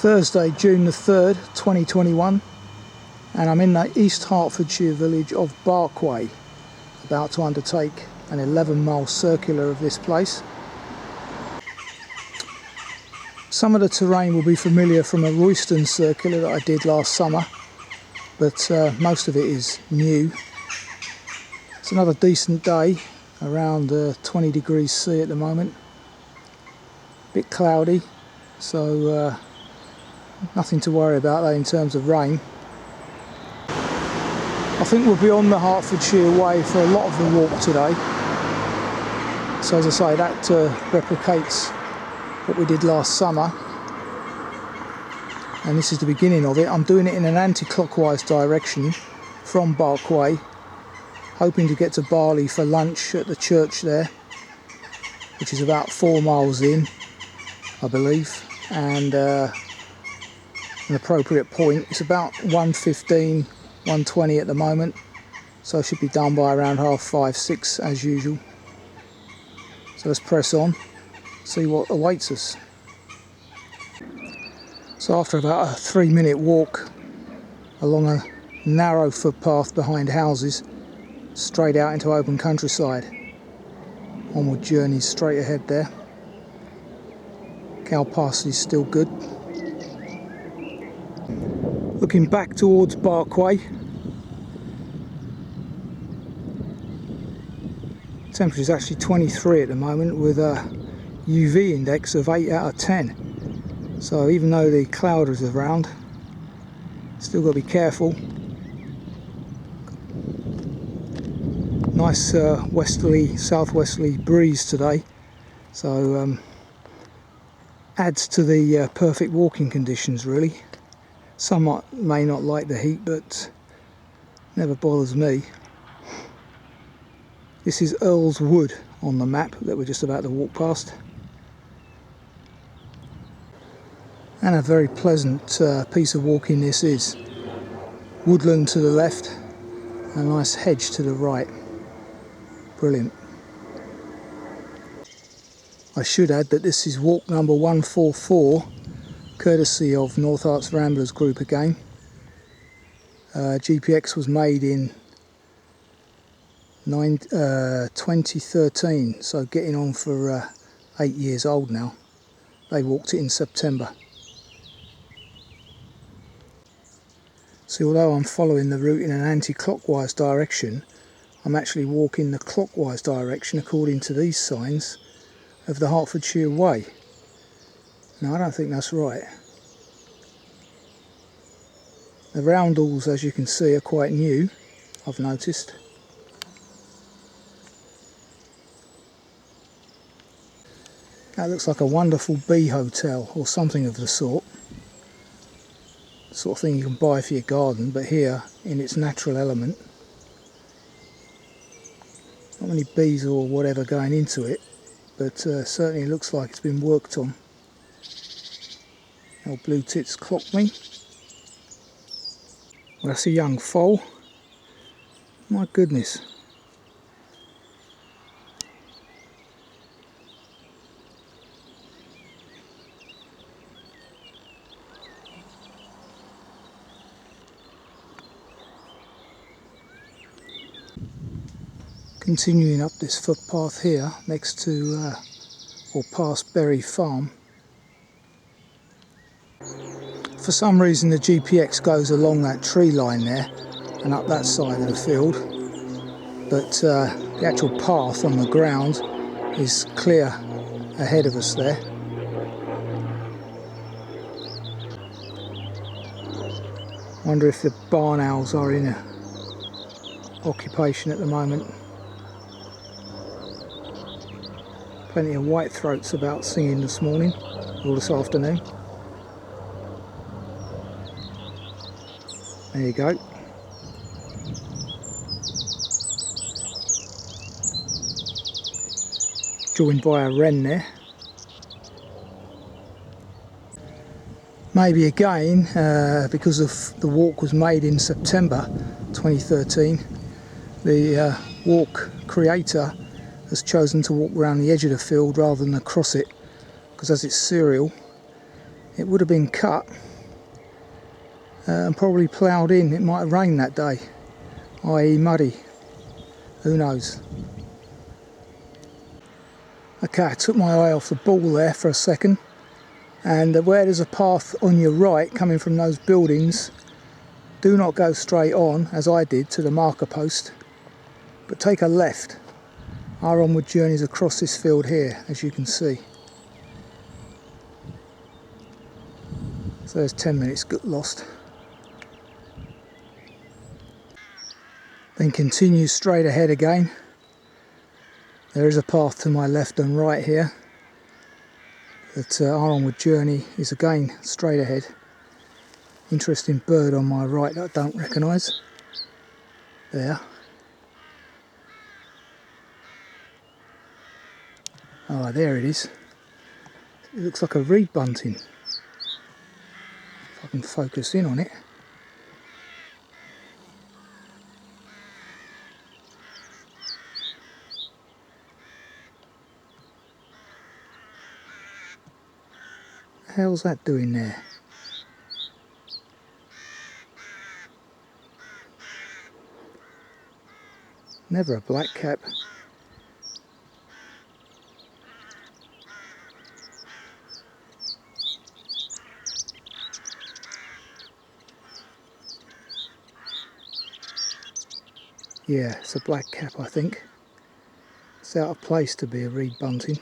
Thursday, June the 3rd, 2021, and I'm in the East Hertfordshire village of Barkway, about to undertake an 11-mile circular of this place. Some of the terrain will be familiar from a Newsells circular that I did last summer, but most of it is new. It's another decent day, around 20 degrees C at the moment. A bit cloudy, so nothing to worry about there in terms of rain. I think we'll be on the Hertfordshire Way for a lot of the walk today. So as I say, that replicates what we did last summer. And this is the beginning of it. I'm doing it in an anti-clockwise direction from Barkway, hoping to get to Barley for lunch at the church there, which is about 4 miles in, I believe, and an appropriate point. It's about 1:15, 1:20 at the moment, so I should be done by around 5:30, 6 as usual. So let's press on, see what awaits us. So after about a 3-minute walk along a narrow footpath behind houses, straight out into open countryside. Onward journey straight ahead there. Cow pasture is still good. Looking back towards Barkway. Temperature is actually 23 at the moment with a UV index of 8 out of 10. So even though the cloud is around, still got to be careful. Nice westerly, southwesterly breeze today, so adds to the perfect walking conditions really. Some may not like the heat, but never bothers me. This is Earl's Wood on the map that we're just about to walk past. And a very pleasant piece of walking this is. Woodland to the left, a nice hedge to the right. Brilliant. I should add that this is walk number 144, courtesy of North Herts Ramblers group again. GPX was made in 2013, so getting on for 8 years old now. They walked it in September. See, although I'm following the route in an anti-clockwise direction, I'm actually walking the clockwise direction according to these signs of the Hertfordshire Way. Now, I don't think that's right. The roundels, as you can see, are quite new, I've noticed. That looks like a wonderful bee hotel or something of the sort. The sort of thing you can buy for your garden, but here in its natural element. Not many bees or whatever going into it, but certainly looks like it's been worked on. Old blue tits clocked me. Well, that's a young foal. My goodness. Continuing up this footpath here next to or past Berry Farm. For some reason the GPX goes along that tree line there and up that side of the field, but the actual path on the ground is clear ahead of us there. Wonder if the barn owls are in occupation at the moment. Plenty of whitethroats about singing this morning or this afternoon. There you go. Joined by a wren there. Maybe again, because of the walk was made in September 2013, the walk creator has chosen to walk around the edge of the field rather than across it, because as it's serial, it would have been cut and probably ploughed in. It might have rained that day, i.e. muddy, who knows. Okay, I took my eye off the ball there for a second, and where there's a path on your right coming from those buildings, do not go straight on as I did to the marker post, but take a left. Our onward journey is across this field here, as you can see. So there's 10 minutes got lost. Then continue straight ahead again. There is a path to my left and right here, but our onward journey is again straight ahead. Interesting bird on my right that I don't recognise. There. Oh, there it is. It looks like a reed bunting. If I can focus in on it. What the hell's that doing there? Never a blackcap. Yeah, it's a blackcap, I think. It's out of place to be a reed bunting.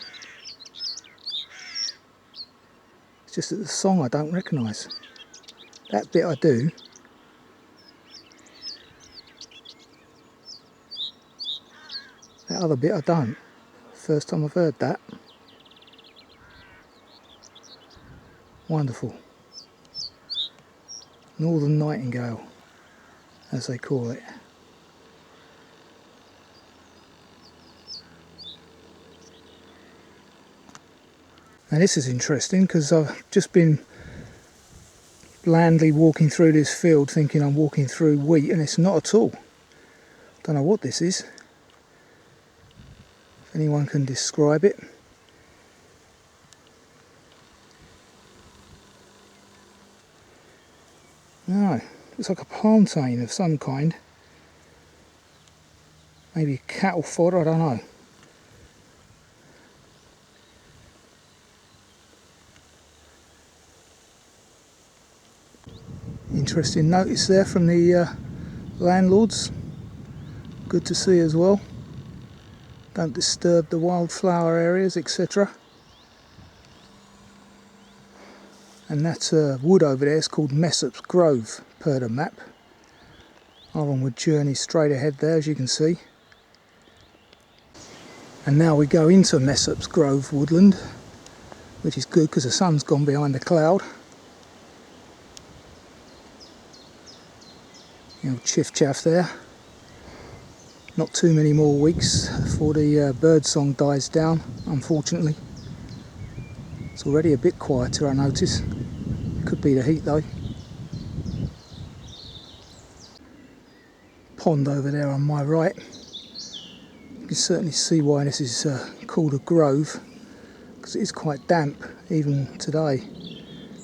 It's just that the song I don't recognise. That bit I do. That other bit I don't. First time I've heard that. Wonderful. Northern nightingale, as they call it. Now this is interesting because I've just been blandly walking through this field thinking I'm walking through wheat, and it's not at all. Don't know what this is. If anyone can describe it. No, looks like a plantain of some kind. Maybe cattle fodder, I don't know. Interesting notice there from the landlords. Good to see as well. Don't disturb the wildflower areas, etc. And that wood over there is called Messop's Grove, per the map. Our onward journey straight ahead there, as you can see. And now we go into Messop's Grove woodland, which is good because the sun's gone behind the cloud. You know, chiff chaff there. Not too many more weeks before the bird song dies down, unfortunately. It's already a bit quieter, I notice. Could be the heat though. Pond over there on my right. You can certainly see why this is called a grove, because it is quite damp even today.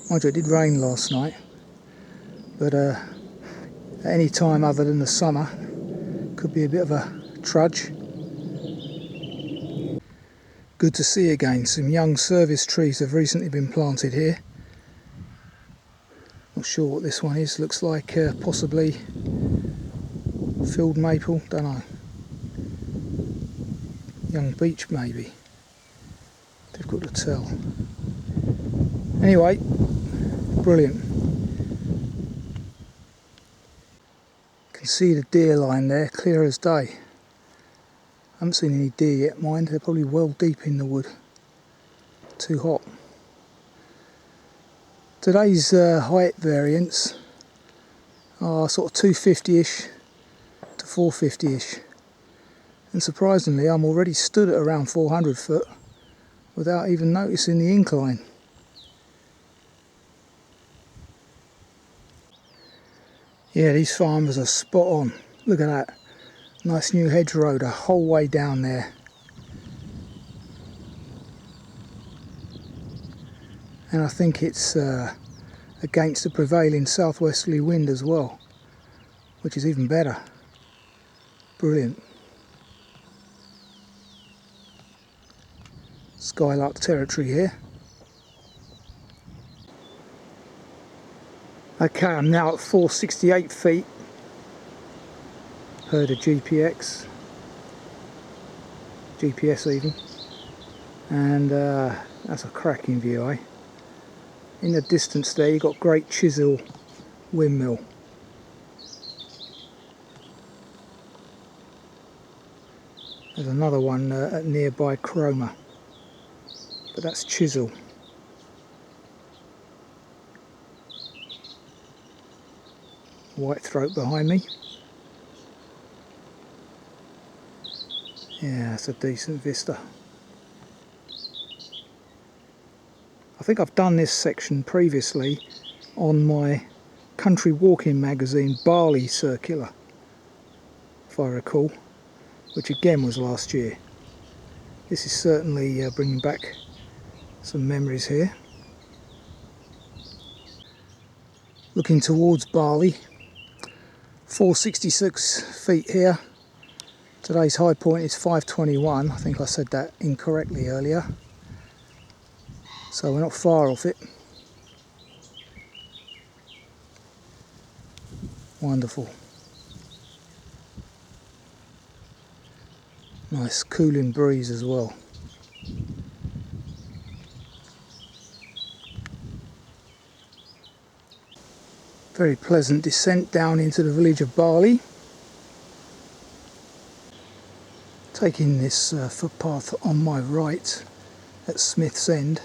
Mind you, it did rain last night, but at any time other than the summer could be a bit of a trudge. Good to see again, some young service trees have recently been planted here. Not sure what this one is, looks like possibly field maple, don't know. Young beech maybe, difficult to tell. Anyway, brilliant. Can see the deer line there, clear as day. I haven't seen any deer yet, mind, they're probably well deep in the wood. Too hot. Today's height variance are sort of 250-ish to 450-ish. And surprisingly, I'm already stood at around 400 foot without even noticing the incline. Yeah, these farmers are spot on. Look at that. Nice new hedgerow the whole way down there. and I think it's against the prevailing southwesterly wind as well, which is even better. Brilliant. Skylark territory here. Okay, I'm now at 468 feet. Heard a GPS even, and that's a cracking view, eh? In the distance there you've got Great Chisel windmill. There's another one at nearby Cromer, but that's Chisel. Whitethroat behind me. Yeah, it's a decent vista. I think I've done this section previously on my country walking magazine Barley Circular, if I recall, which again was last year. This is certainly bringing back some memories here. Looking towards Barley, 466 feet here. Today's high point is 521. I think I said that incorrectly earlier. So we're not far off it. Wonderful. Nice cooling breeze as well. Very pleasant descent down into the village of Barley. Taking this footpath on my right at Smith's End,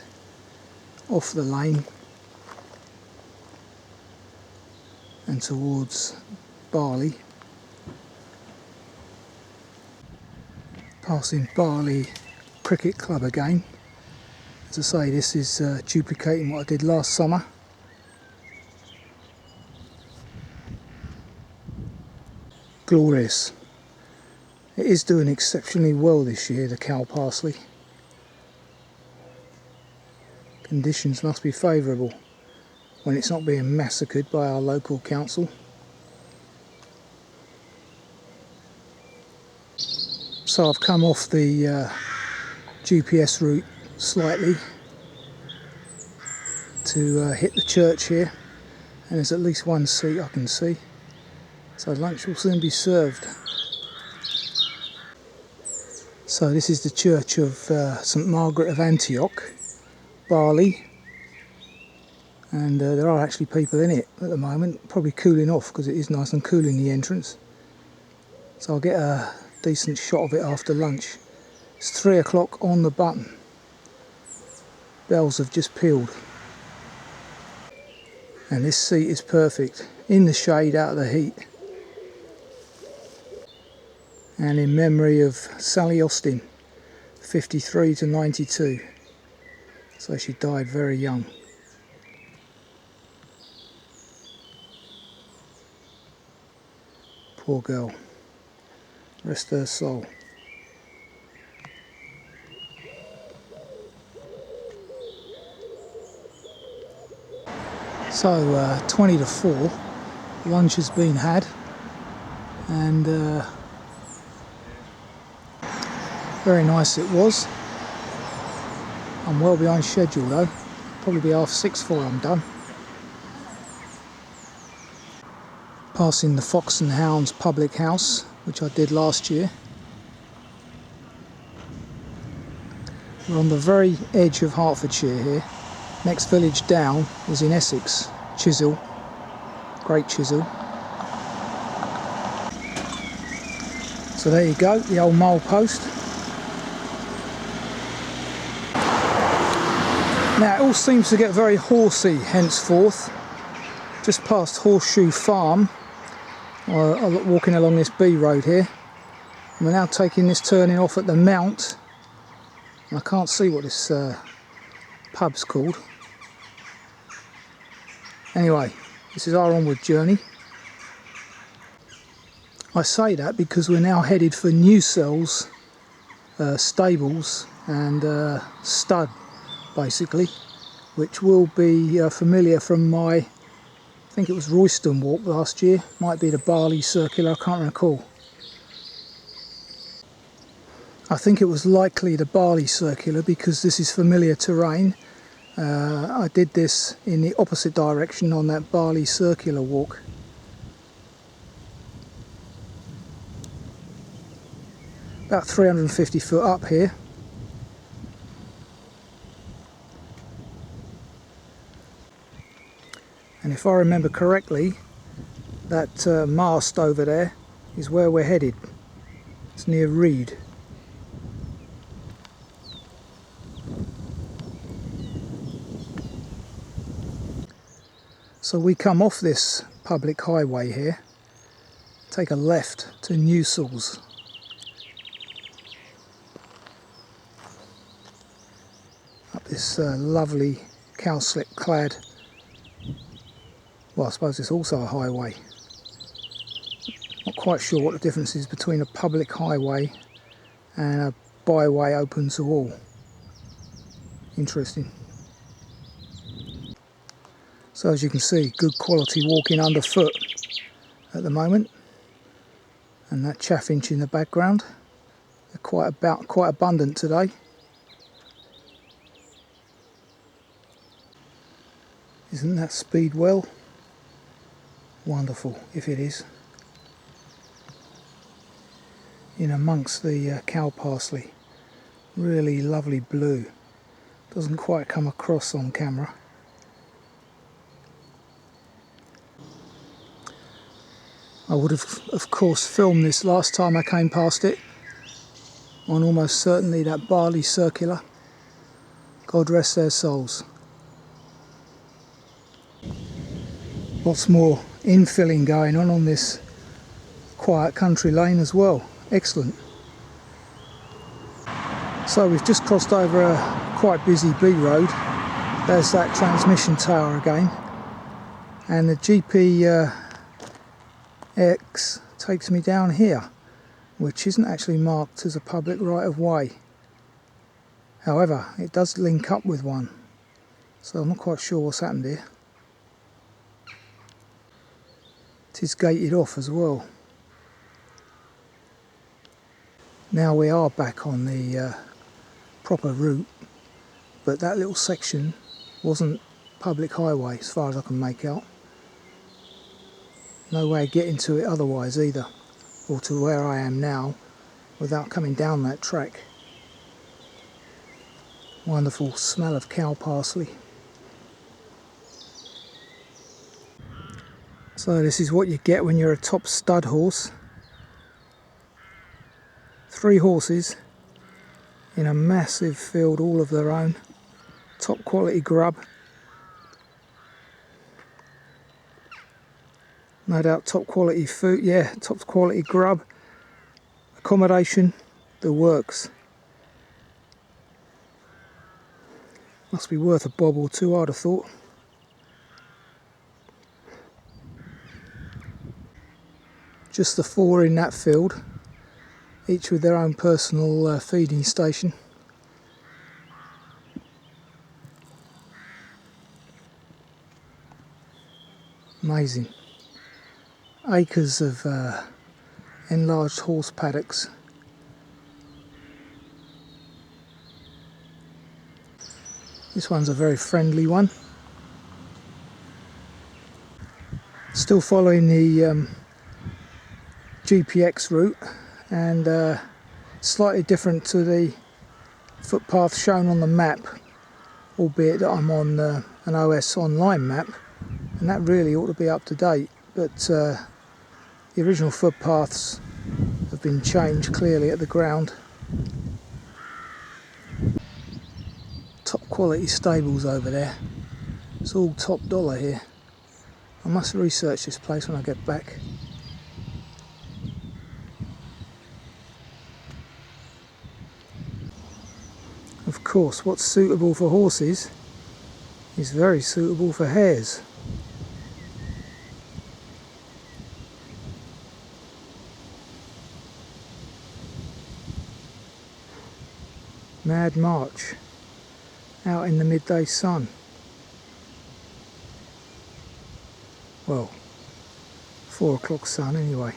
off the lane and towards Barley. Passing Barley Cricket Club again. As I say, this is duplicating what I did last summer. Glorious. It is doing exceptionally well this year, the cow parsley. Conditions must be favourable when it's not being massacred by our local council. So I've come off the GPS route slightly to hit the church here, and there's at least one seat I can see, so lunch will soon be served. So this is the church of St Margaret of Antioch, Barley, and there are actually people in it at the moment, probably cooling off because it is nice and cool in the entrance. So I'll get a decent shot of it after lunch. It's 3 o'clock on the button. Bells have just pealed. And this seat is perfect, in the shade, out of the heat. And in memory of Sally Austin, 53 to 92. So she died very young. Poor girl. Rest her soul. So 20 to 4, lunch has been had, and very nice it was. I'm well behind schedule though, probably be 6:30 before I'm done. Passing the Fox and Hounds public house, which I did last year. We're on the very edge of Hertfordshire here. Next village down is in Essex, Chisel, Great Chisel. So there you go, the old mole post. Now it all seems to get very horsey henceforth. Just past Horseshoe Farm, walking along this B road here. And we're now taking this turning off at the Mount. And I can't see what this pub's called. Anyway, this is our onward journey. I say that because we're now headed for Newsells stables and stud, basically. which will be familiar from my, I think it was Royston walk last year, might be the Barley Circular, I can't recall. I think it was likely the Barley Circular because this is familiar terrain. I did this in the opposite direction on that Barley Circular walk. About 350 foot up here. And if I remember correctly, that mast over there is where we're headed. It's near Reed. So we come off this public highway here, take a left to Newsells. Up this lovely cowslip clad, well, I suppose it's also a highway. Not quite sure what the difference is between a public highway and a byway open to all. Interesting. So as you can see, good quality walking underfoot at the moment, and that chaffinch in the background. They're quite abundant today. Isn't that speed well? Wonderful, if it is. In amongst the cow parsley, really lovely blue. Doesn't quite come across on camera. I would have, of course, filmed this last time I came past it, on almost certainly that Barley Circular. God rest their souls. Lots more infilling going on this quiet country lane as well. Excellent. So we've just crossed over a quite busy B road. There's that transmission tower again, and the GP X takes me down here, which isn't actually marked as a public right of way. However, it does link up with one, so I'm not quite sure what's happened here. It is gated off as well. Now we are back on the proper route, but that little section wasn't public highway as far as I can make out. No way of getting to it otherwise either, or to where I am now, without coming down that track. Wonderful smell of cow parsley. So this is what you get when you're a top stud horse. 3 horses in a massive field all of their own. Top quality grub. No doubt top quality food, yeah, top quality grub. Accommodation, the works. Must be worth a bob or two, I'd have thought. Just the 4 in that field, each with their own personal feeding station. Amazing. Acres of enlarged horse paddocks. This one's a very friendly one. Still following the GPX route, and slightly different to the footpath shown on the map, albeit that I'm on an OS online map, and that really ought to be up to date, but the original footpaths have been changed clearly at the ground. Top quality stables over there. It's all top dollar here. I must research this place when I get back. Of course, what's suitable for horses is very suitable for hares. Mad March, out in the midday sun. well, 4 o'clock sun anyway.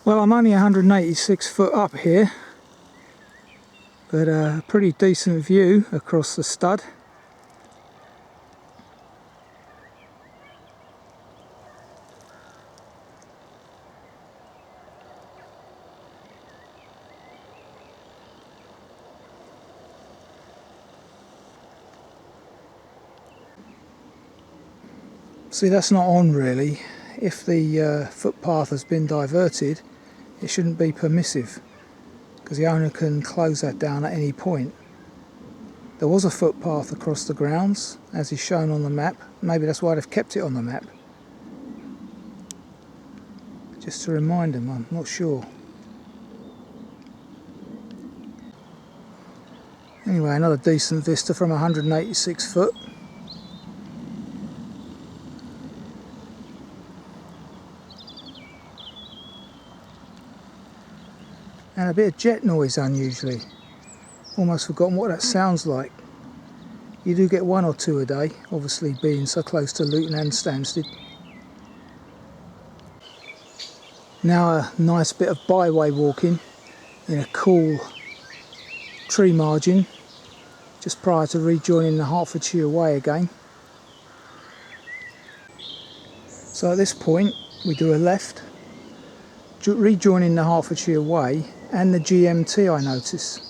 Well, I'm only 186 foot up here, but a pretty decent view across the stud. See, that's not on really. If the footpath has been diverted, it shouldn't be permissive, because the owner can close that down at any point. There was a footpath across the grounds, as is shown on the map. Maybe that's why they've kept it on the map. Just to remind them, I'm not sure. Anyway, another decent vista from 186 foot. And a bit of jet noise unusually. Almost forgotten what that sounds like. You do get 1 or 2 a day, obviously being so close to Luton and Stansted. Now a nice bit of byway walking in a cool tree margin, just prior to rejoining the Hertfordshire Way again. So at this point we do a left, rejoining the Hertfordshire Way and the GMT, I notice.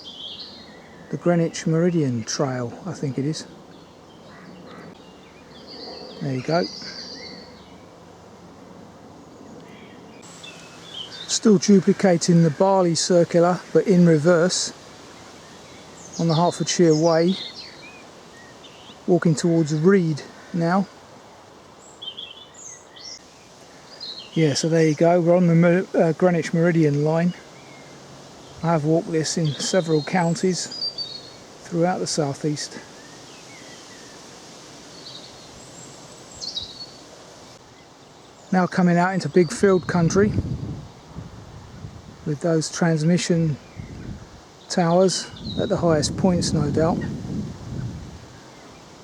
The Greenwich Meridian Trail, I think it is. There you go. Still duplicating the Barley Circular, but in reverse on the Hertfordshire Way. Walking towards Reed now. Yeah, so there you go, we're on the Greenwich Meridian line. I have walked this in several counties throughout the southeast. Now coming out into big field country with those transmission towers at the highest points, no doubt.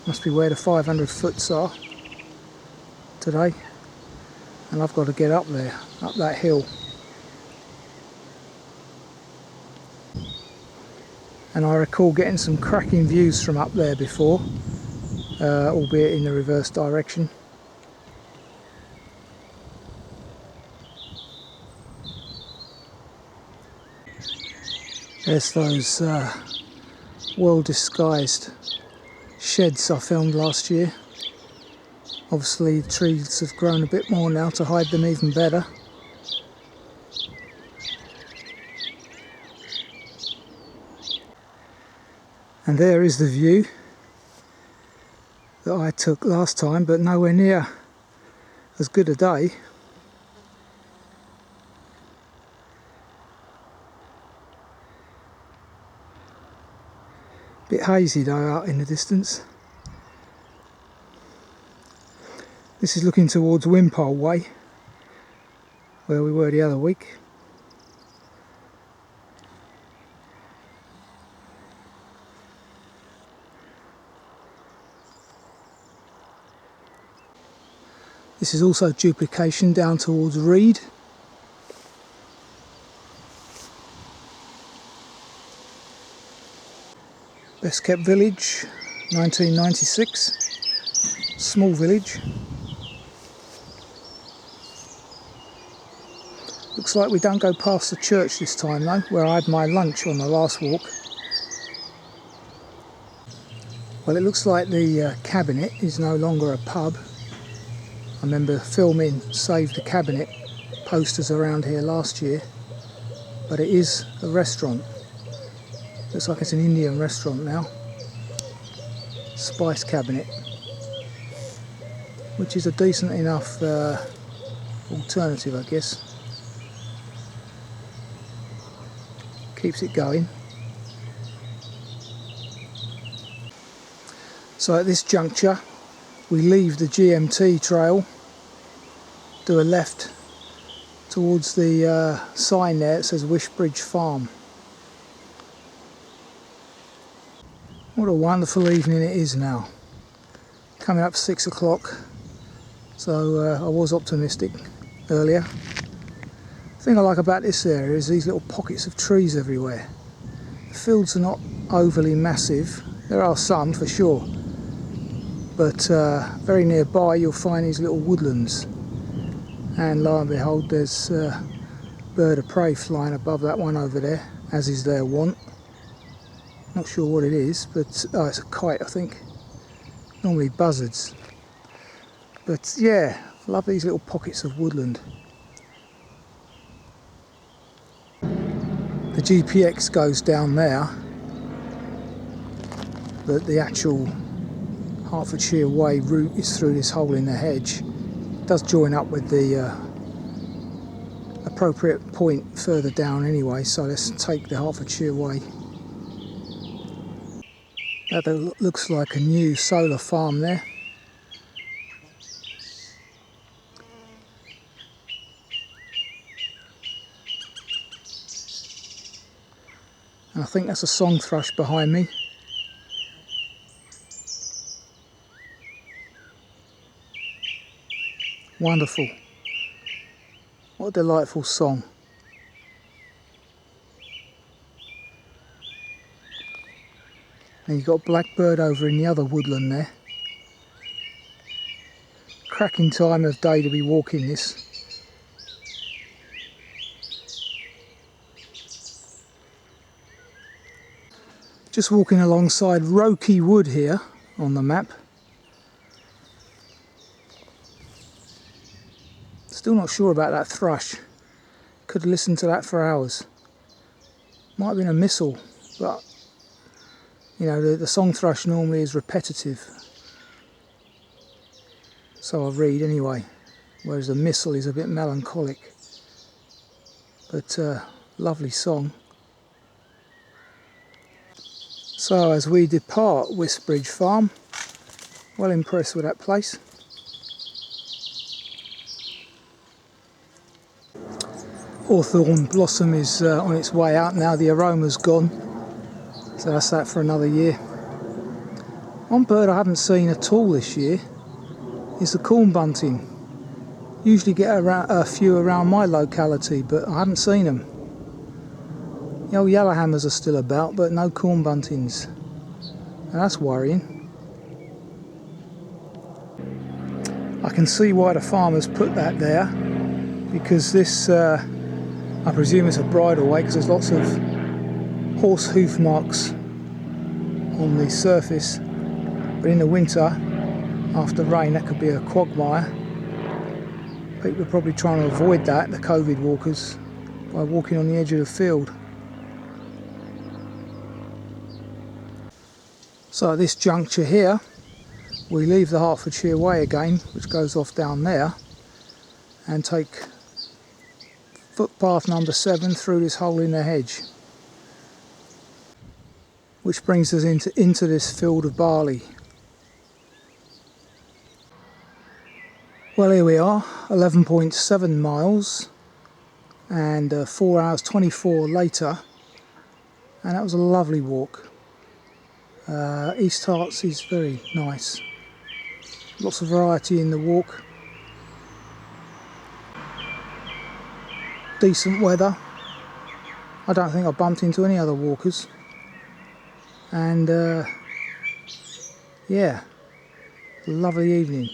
Must be where the 500 foots are today. And I've got to get up there, up that hill. And I recall getting some cracking views from up there before, albeit in the reverse direction. There's those well disguised sheds I filmed last year. Obviously the trees have grown a bit more now to hide them even better. And there is the view that I took last time, but nowhere near as good a day. Bit hazy though out in the distance. This is looking towards Wimpole Way, where we were the other week. This is also duplication down towards Reed. Best kept village, 1996. Small village. Looks like we don't go past the church this time though, where I had my lunch on the last walk. Well, it looks like the cabinet is no longer a pub. I remember filming Save the Cabinet posters around here last year, but it is a restaurant. Looks like it's an Indian restaurant now. Spice Cabinet, which is a decent enough alternative, I guess. Keeps it going. So at this juncture we leave the GMT trail, do a left towards the sign there. It says Wishbridge Farm. What a wonderful evening it is now. Coming up 6 o'clock, so I was optimistic earlier. The thing I like about this area is these little pockets of trees everywhere. The fields are not overly massive, there are some for sure, but very nearby you'll find these little woodlands, and lo and behold there's a bird of prey flying above that one over there, as is their wont. Not sure what it is, but it's a kite I think, normally buzzards. But yeah, love these little pockets of woodland. The GPX goes down there, but the actual Hertfordshire Way route is through this hole in the hedge. It does join up with the appropriate point further down anyway, so let's take the Hertfordshire Way. That looks like a new solar farm there. And I think that's a song thrush behind me. Wonderful. What a delightful song. And you've got blackbird over in the other woodland there. Cracking time of day to be walking this. Just walking alongside Rokey Wood here on the map. Still not sure about that thrush. Could have listened to that for hours. Might have been a missile, but you know, the song thrush normally is repetitive. So I read anyway, whereas the missile is a bit melancholic. But lovely song. So as we depart Wishbridge Farm, well impressed with that place. Hawthorn blossom is on its way out now, the aroma's gone, so that's that for another year. One bird I haven't seen at all this year is the corn bunting. Usually get a few around my locality, but I haven't seen them. The old yellowhammers are still about, but no corn buntings, and that's worrying. I can see why the farmers put that there, because this I presume it's a bridleway, because there's lots of horse hoof marks on the surface, but in the winter after rain that could be a quagmire. People are probably trying to avoid that, the COVID walkers, by walking on the edge of the field. So at this juncture here, we leave the Hertfordshire Way again, which goes off down there, and take footpath number 7 through this hole in the hedge, which brings us into this field of barley. Well, here we are, 11.7 miles, and 4 hours 24 later, and that was a lovely walk. East Herts is very nice. Lots of variety in the walk. Decent weather. I don't think I bumped into any other walkers. And yeah, lovely evening.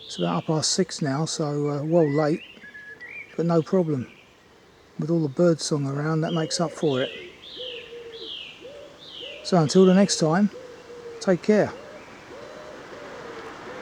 It's about 6:30 now, so well late, but no problem. With all the bird song around, that makes up for it. So until the next time, take care.